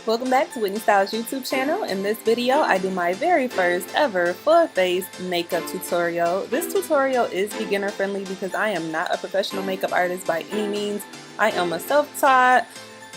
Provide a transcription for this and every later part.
Welcome back to Whitney Styles YouTube channel. In this video, I do my very first ever full face makeup tutorial. This tutorial is beginner friendly because I am not a professional makeup artist by any means. I am a self-taught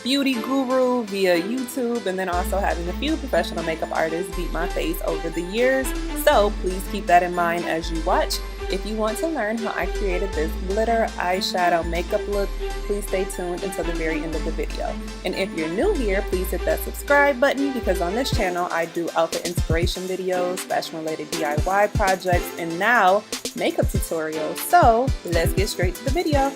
beauty guru via YouTube, and then also having a few professional makeup artists beat my face over the years. So please keep that in mind as you watch. If you want to learn how I created this glitter eyeshadow makeup look, please stay tuned until the very end of the video. And if you're new here, please hit that subscribe button because on this channel I do outfit inspiration videos, fashion related DIY projects, and now makeup tutorials. So let's get straight to the video.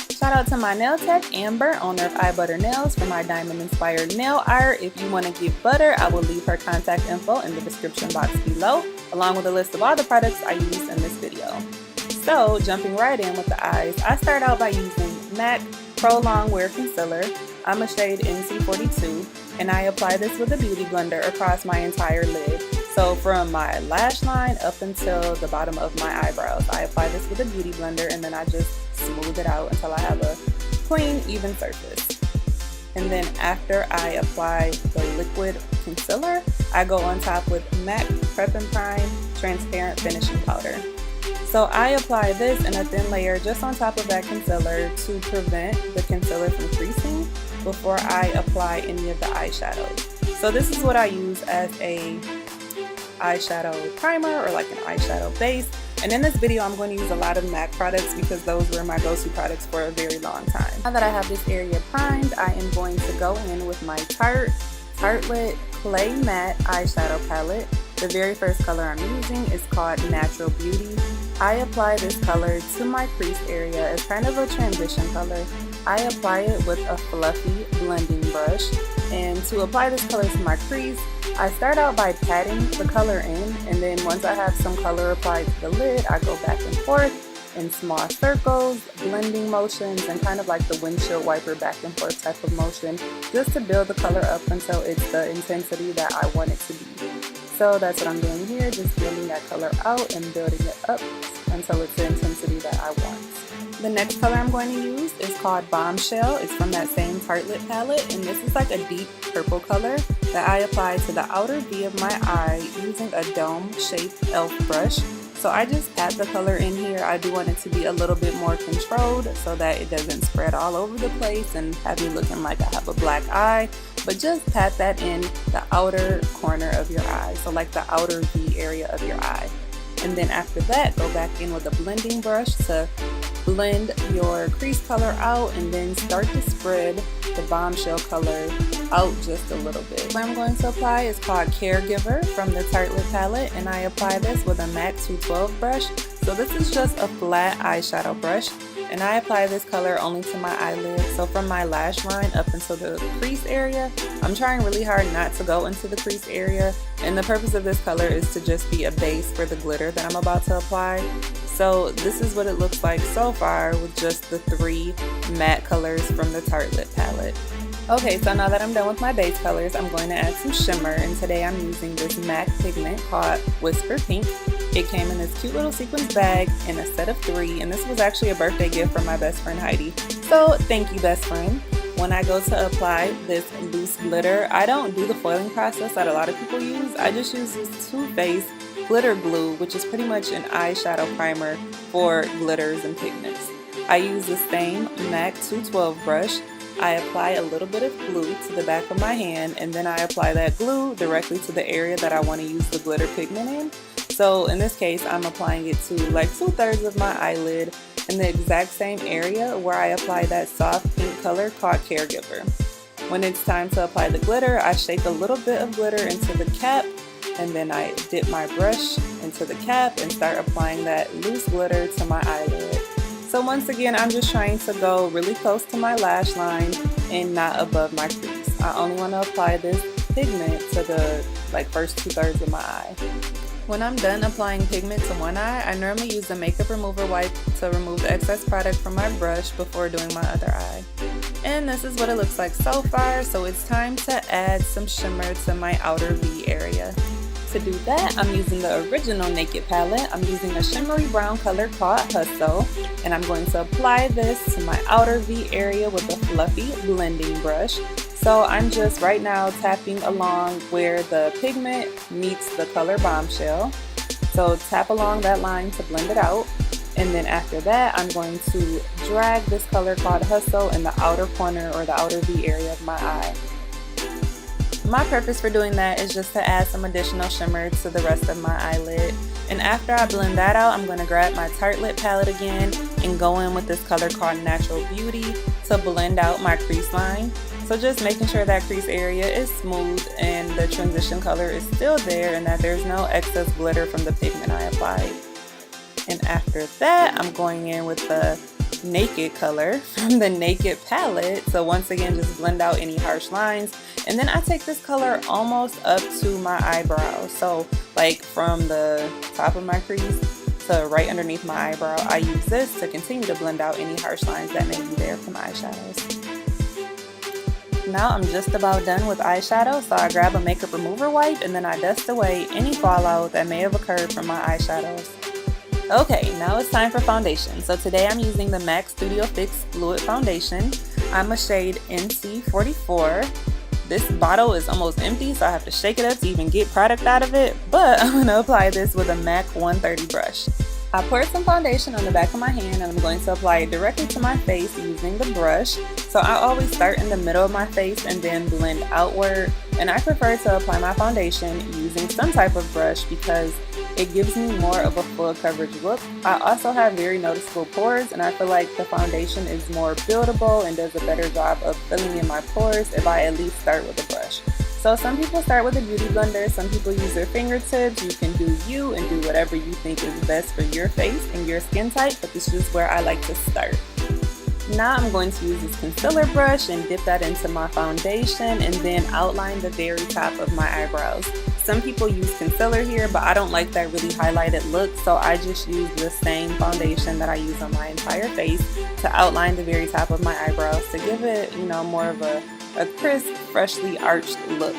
Shout out to my nail tech, Amber, owner of I Butter Nails, for my diamond inspired nail art. If you want to give butter, I will leave her contact info in the description box below, along with a list of all the products I use in this video. So jumping right in with the eyes, I start out by using MAC Pro Longwear Concealer. I'm a shade NC42, and I apply this with a beauty blender across my entire lid. So from my lash line up until the bottom of my eyebrows, I apply this with a beauty blender, and then I just smooth it out until I have a clean, even surface. And then after I apply the liquid concealer, I go on top with MAC Prep and Prime Transparent Finishing Powder. So I apply this in a thin layer just on top of that concealer to prevent the concealer from creasing before I apply any of the eyeshadows. So this is what I use as a eyeshadow primer or like an eyeshadow base. And in this video, I'm going to use a lot of MAC products because those were my go-to products for a very long time. Now that I have this area primed, I am going to go in with my Tartelette Clay Matte Eyeshadow Palette. The very first color I'm using is called Natural Beauty. I apply this color to my crease area as kind of a transition color. I apply it with a fluffy blending brush. And to apply this color to my crease, I start out by patting the color in, and then once I have some color applied to the lid, I go back and forth in small circles, blending motions, and kind of like the windshield wiper back and forth type of motion, just to build the color up until it's the intensity that I want it to be. So that's what I'm doing here, just building that color out and building it up until it's the intensity that I want. The next color I'm going to use is called Bombshell. It's from that same Tartelette palette, and this is like a deep purple color that I apply to the outer V of my eye using a dome-shaped e.l.f. brush. So I just pat the color in here. I do want it to be a little bit more controlled so that it doesn't spread all over the place and have me looking like I have a black eye. But just pat that in the outer corner of your eye, so like the outer V area of your eye. And then after that, go back in with a blending brush to blend your crease color out, and then start to spread the Bombshell color out just a little bit. What I'm going to apply is called Caregiver from the Tartelette palette, and I apply this with a MAC 212 brush. So this is just a flat eyeshadow brush, and I apply this color only to my eyelid. So from my lash line up until the crease area, I'm trying really hard not to go into the crease area, and the purpose of this color is to just be a base for the glitter that I'm about to apply. So this is what it looks like so far with just the three matte colors from the Tartelette palette. Okay, so now that I'm done with my base colors, I'm going to add some shimmer, and today I'm using this MAC pigment called Whisper Pink. It came in this cute little sequins bag in a set of 3, and this was actually a birthday gift from my best friend Heidi. So thank you, best friend. When I go to apply this loose glitter, I don't do the foiling process that a lot of people use. I just use this Too Faced glitter glue, which is pretty much an eyeshadow primer for glitters and pigments. I use the same MAC 212 brush. I apply a little bit of glue to the back of my hand, and then I apply that glue directly to the area that I want to use the glitter pigment in. So in this case, I'm applying it to like 2/3 of my eyelid in the exact same area where I apply that soft pink color called Caregiver. When it's time to apply the glitter, I shake a little bit of glitter into the cap, and then I dip my brush into the cap and start applying that loose glitter to my eyelid. So once again, I'm just trying to go really close to my lash line and not above my crease. I only want to apply this pigment to the first 2/3 of my eye. When I'm done applying pigment to one eye, I normally use the makeup remover wipe to remove the excess product from my brush before doing my other eye. And this is what it looks like so far, so it's time to add some shimmer to my outer V area. To do that, I'm using the original Naked palette. I'm using a shimmery brown color called Hustle, and I'm going to apply this to my outer V area with a fluffy blending brush. So I'm just right now tapping along where the pigment meets the color Bombshell. So tap along that line to blend it out. And then after that, I'm going to drag this color called Hustle in the outer corner or the outer V area of my eye. My purpose for doing that is just to add some additional shimmer to the rest of my eyelid. And after I blend that out, I'm going to grab my Tartelette palette again and go in with this color called Natural Beauty to blend out my crease line. So just making sure that crease area is smooth and the transition color is still there and that there's no excess glitter from the pigment I applied. And after that, I'm going in with the Naked color from the Naked palette. So once again, just blend out any harsh lines. And then I take this color almost up to my eyebrow. So like from the top of my crease to right underneath my eyebrow, I use this to continue to blend out any harsh lines that may be there from eyeshadows. Now I'm just about done with eyeshadow, so I grab a makeup remover wipe and then I dust away any fallout that may have occurred from my eyeshadows. Okay, now it's time for foundation. So today I'm using the MAC Studio Fix Fluid Foundation. I'm a shade NC44. This bottle is almost empty, so I have to shake it up to even get product out of it, but I'm going to apply this with a MAC 130 brush. I poured some foundation on the back of my hand and I'm going to apply it directly to my face using the brush. So I always start in the middle of my face and then blend outward. And I prefer to apply my foundation using some type of brush because it gives me more of a full coverage look. I also have very noticeable pores and I feel like the foundation is more buildable and does a better job of filling in my pores if I at least start with a brush. So some people start with a beauty blender, some people use their fingertips. You can do you and do whatever you think is best for your face and your skin type, but this is where I like to start. Now I'm going to use this concealer brush and dip that into my foundation and then outline the very top of my eyebrows. Some people use concealer here, but I don't like that really highlighted look, so I just use the same foundation that I use on my entire face to outline the very top of my eyebrows to give it, more of a crisp, freshly arched look.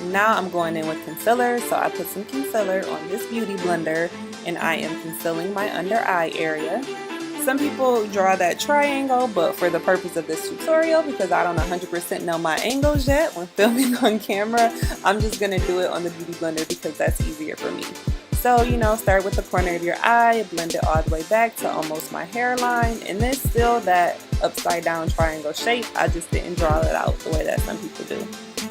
Now I'm going in with concealer, so I put some concealer on this beauty blender and I am concealing my under eye area. Some people draw that triangle, but for the purpose of this tutorial, because I don't 100% know my angles yet when filming on camera, I'm just going to do it on the beauty blender because that's easier for me. So, start with the corner of your eye, blend it all the way back to almost my hairline, and then still that upside down triangle shape. I just didn't draw it out the way that some people do.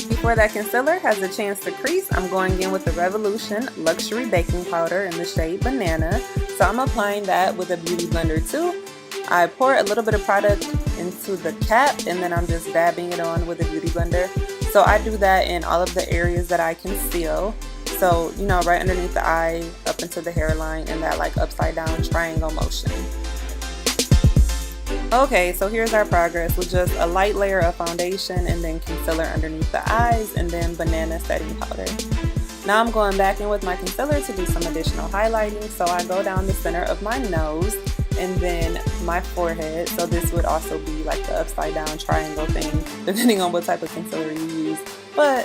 Before that concealer has a chance to crease, I'm going in with the Revolution Luxury Baking Powder in the shade Banana. So I'm applying that with a beauty blender too. I pour a little bit of product into the cap and then I'm just dabbing it on with a beauty blender. So I do that in all of the areas that I conceal. So, right underneath the eye, up into the hairline, in that like upside down triangle motion. Okay, so here's our progress with just a light layer of foundation and then concealer underneath the eyes and then banana setting powder. Now I'm going back in with my concealer to do some additional highlighting. So I go down the center of my nose and then my forehead. So this would also be like the upside down triangle thing, depending on what type of concealer you use.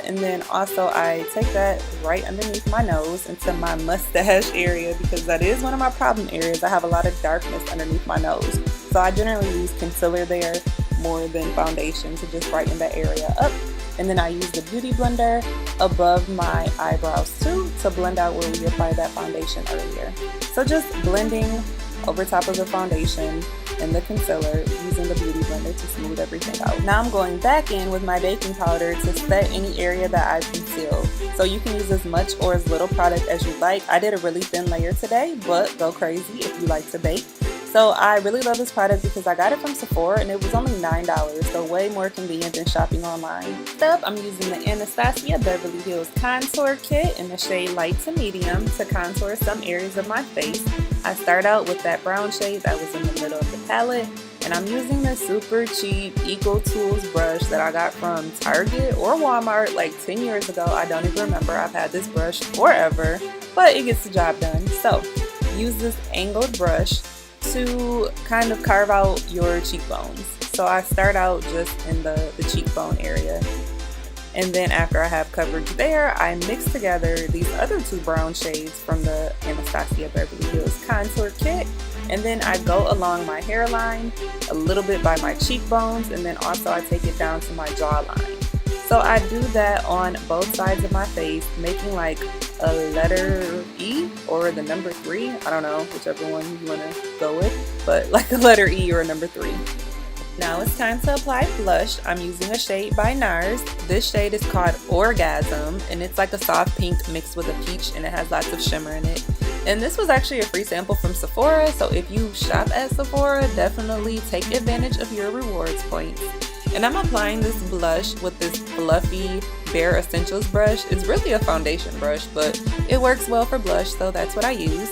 And then also I take that right underneath my nose into my mustache area because that is one of my problem areas. I have a lot of darkness underneath my nose. So I generally use concealer there more than foundation to just brighten that area up. And then I use the beauty blender above my eyebrows too to blend out where we applied that foundation earlier. So just blending over top of the foundation and the concealer using the beauty blender to smooth everything out. Now I'm going back in with my baking powder to set any area that I've concealed. So you can use as much or as little product as you like. I did a really thin layer today, but go crazy if you like to bake. So I really love this product because I got it from Sephora and it was only $9, so way more convenient than shopping online. Next up, I'm using the Anastasia Beverly Hills Contour Kit in the shade light to medium to contour some areas of my face. I start out with that brown shade that was in the middle of the palette, and I'm using this super cheap Eco Tools brush that I got from Target or Walmart like 10 years ago. I don't even remember. I've had this brush forever, but it gets the job done. So use this angled brush to kind of carve out your cheekbones. So I start out just in the cheekbone area. And then after I have coverage there, I mix together these other two brown shades from the Anastasia Beverly Hills Contour Kit. And then I go along my hairline, a little bit by my cheekbones, and then also I take it down to my jawline. So I do that on both sides of my face, making like a letter E or the number 3. I don't know, whichever one you want to go with, but like a letter E or a number 3. Now it's time to apply blush. I'm using a shade by NARS. This shade is called Orgasm, and it's like a soft pink mixed with a peach, and it has lots of shimmer in it. And this was actually a free sample from Sephora, so if you shop at Sephora, definitely take advantage of your rewards points. And I'm applying this blush with this fluffy Bare Essentials brush. It's really a foundation brush, but it works well for blush, so that's what I use.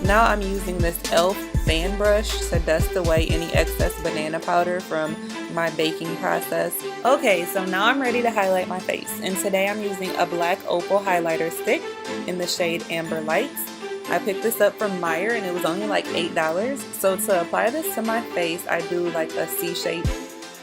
Now I'm using this e.l.f. fan brush to dust away any excess banana powder from my baking process. Okay, so now I'm ready to highlight my face, and today I'm using a black opal highlighter stick in the shade Amber Lights. I picked this up from Meijer and it was only like $8. So to apply this to my face, I do like a C shape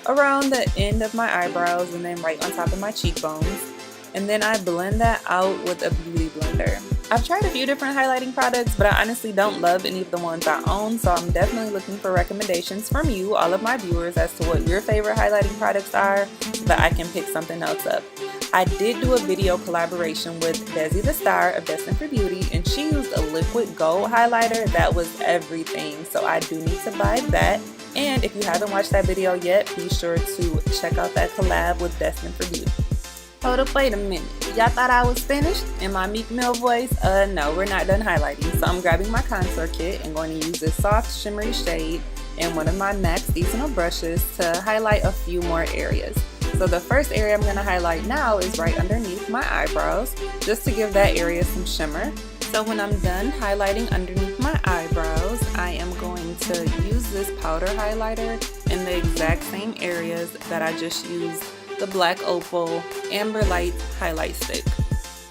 around the end of my eyebrows and then right on top of my cheekbones. And then I blend that out with a beauty blender. I've tried a few different highlighting products, but I honestly don't love any of the ones I own, so I'm definitely looking for recommendations from you, all of my viewers, as to what your favorite highlighting products are so that I can pick something else up. I did do a video collaboration with Desi the Star of Destined for Beauty, and she used a liquid gold highlighter that was everything, so I do need to buy that. And if you haven't watched that video yet, be sure to check out that collab with Destined for Beauty. Hold up, wait a minute. Y'all thought I was finished in my Meek Mill voice? No, we're not done highlighting. So I'm grabbing my contour kit and going to use this soft shimmery shade and one of my MAC seasonal brushes to highlight a few more areas. So the first area I'm going to highlight now is right underneath my eyebrows, just to give that area some shimmer. So when I'm done highlighting underneath my eyebrows, I am going to use this powder highlighter in the exact same areas that I just used the black opal Amber Light highlight stick.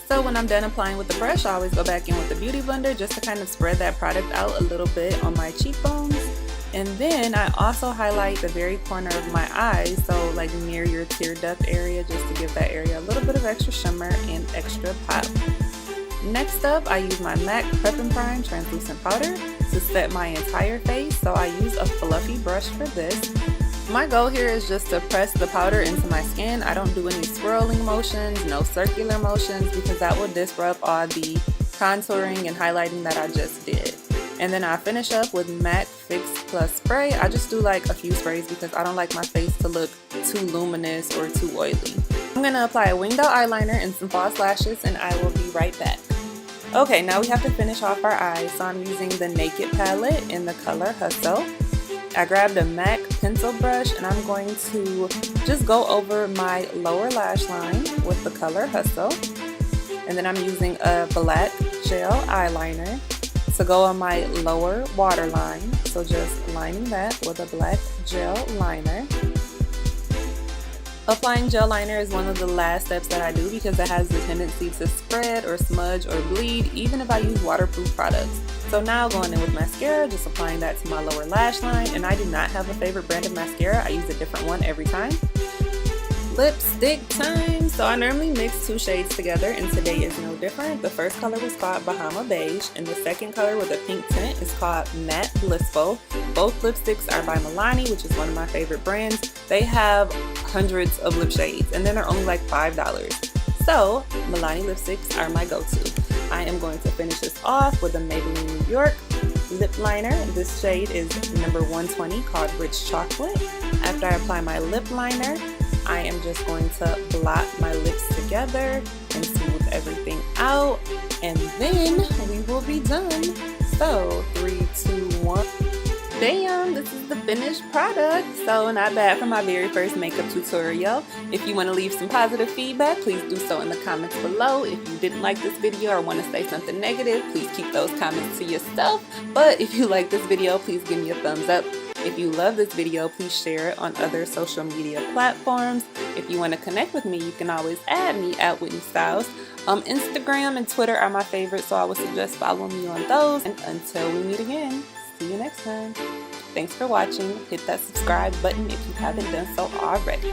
So when I'm done applying with the brush, I always go back in with the beauty blender just to kind of spread that product out a little bit on my cheekbones. And then I also highlight the very corner of my eye, so like near your tear duct area, just to give that area a little bit of extra shimmer and extra pop. Next up, I use my MAC Prep and Prime translucent powder to set my entire face, so I use a fluffy brush for this. My goal here is just to press the powder into my skin. I don't do any swirling motions, no circular motions, because that will disrupt all the contouring and highlighting that I just did. And then I finish up with MAC Fix Plus Spray. I just do like a few sprays because I don't like my face to look too luminous or too oily. I'm going to apply a winged out eyeliner and some false lashes, and I will be right back. Okay, now we have to finish off our eyes, so I'm using the Naked palette in the color Hustle. I grabbed a MAC pencil brush and I'm going to just go over my lower lash line with the color Hustle. And then I'm using a black gel eyeliner to go on my lower waterline. So just lining that with a black gel liner. Applying gel liner is one of the last steps that I do because it has the tendency to spread or smudge or bleed even if I use waterproof products. So now going in with mascara, just applying that to my lower lash line, and I do not have a favorite brand of mascara. I use a different one every time. Lipstick time! So I normally mix two shades together and today is no different. The first color was called Bahama Beige and the second color with a pink tint is called Matte Blissful. Both lipsticks are by Milani, which is one of my favorite brands. They have hundreds of lip shades and then they're only like $5. So Milani lipsticks are my go-to. I am going to finish this off with a Maybelline New York lip liner. This shade is number 120 called Rich Chocolate. After I apply my lip liner, I am just going to blot my lips together and smooth everything out, and then we will be done. So 3, 2, 1. Bam! This is the finished product. So not bad for my very first makeup tutorial. If you want to leave some positive feedback, please do so in the comments below. If you didn't like this video or want to say something negative, please keep those comments to yourself. But if you like this video, please give me a thumbs up. If you love this video, please share it on other social media platforms. If you want to connect with me, you can always add me at Whitney Styles. Instagram and Twitter are my favorites, so I would suggest following me on those. And until we meet again, see you next time. Thanks for watching. Hit that subscribe button if you haven't done so already.